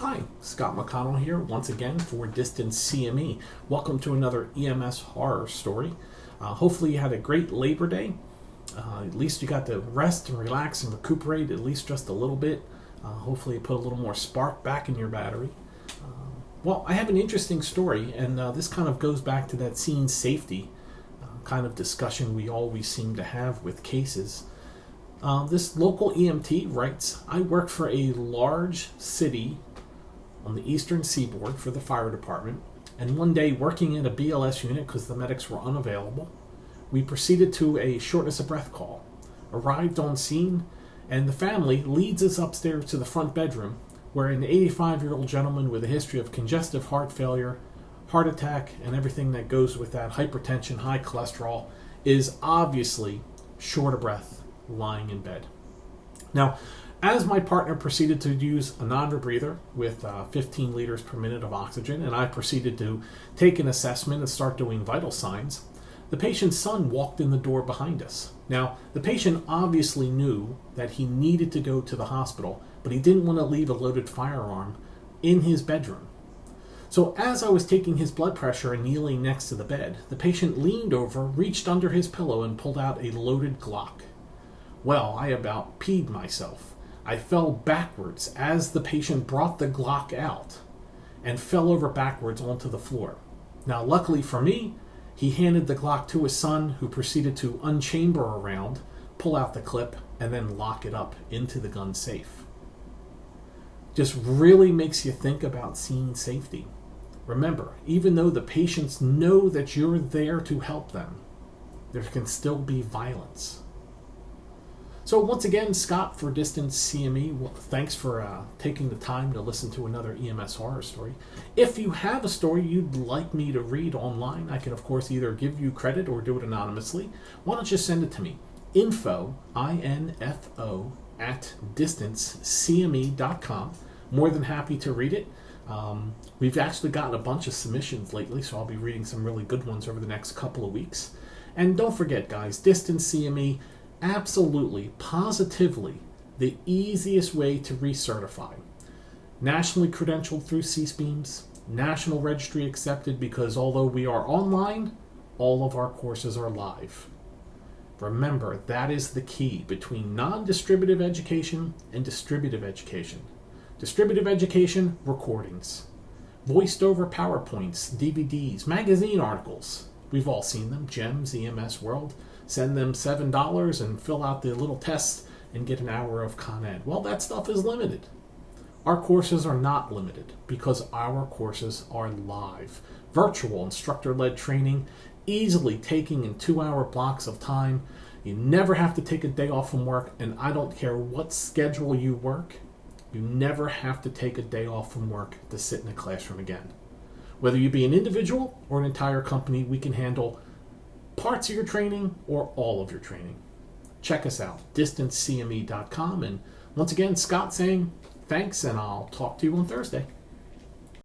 Hi, Scott McConnell here once again for Distance CME. Welcome to another EMS horror story. Hopefully you had a great Labor Day. At least you got to rest and relax and recuperate at least just a little bit. Hopefully you put a little more spark back in your battery. Well, I have an interesting story, and this kind of goes back to that scene safety kind of discussion we always seem to have with cases. This local EMT writes, I work for a large city on the eastern seaboard for the fire department, and one day working in a BLS unit because the medics were unavailable, we proceeded to a shortness of breath call. Arrived on scene, and the family leads us upstairs to the front bedroom where an 85-year-old gentleman with a history of congestive heart failure, heart attack, and everything that goes with that, hypertension, high cholesterol, is obviously short of breath, lying in bed. Now, as my partner proceeded to use a non-rebreather with 15 liters per minute of oxygen, and I proceeded to take an assessment and start doing vital signs, the patient's son walked in the door behind us. Now, the patient obviously knew that he needed to go to the hospital, but he didn't want to leave a loaded firearm in his bedroom. So as I was taking his blood pressure and kneeling next to the bed, the patient leaned over, reached under his pillow, and pulled out a loaded Glock. Well, I about peed myself. I fell backwards as the patient brought the Glock out and fell over backwards onto the floor. Now, luckily for me, he handed the Glock to his son, who proceeded to unchamber a round, pull out the clip, and then lock it up into the gun safe. Just really makes you think about scene safety. Remember, even though the patients know that you're there to help them, there can still be violence. So once again, Scott for Distance CME, well, thanks for taking the time to listen to another EMS horror story. If you have a story you'd like me to read online, I can of course either give you credit or do it anonymously. Why don't you send it to me? Info, I-N-F-O, @distancecme.com. More than happy to read it. We've actually gotten a bunch of submissions lately, so I'll be reading some really good ones over the next couple of weeks. And don't forget, guys, Distance CME, absolutely, positively, the easiest way to recertify. Nationally credentialed through C-SPEAMS, national registry accepted, because although we are online, all of our courses are live. Remember, that is the key between non-distributive education and distributive education. Distributive education, recordings. Voiced over PowerPoints, DVDs, magazine articles. We've all seen them, GEMS, EMS World. Send them $7 and fill out the little tests and get an hour of Con Ed. Well, that stuff is limited. Our courses are not limited because our courses are live. Virtual instructor-led training, easily taking in 2-hour blocks of time. You never have to take a day off from work, and I don't care what schedule you work, you never have to take a day off from work to sit in a classroom again. Whether you be an individual or an entire company, we can handle parts of your training or all of your training. Check us out, distancecme.com. And once again, Scott saying thanks, and I'll talk to you on Thursday.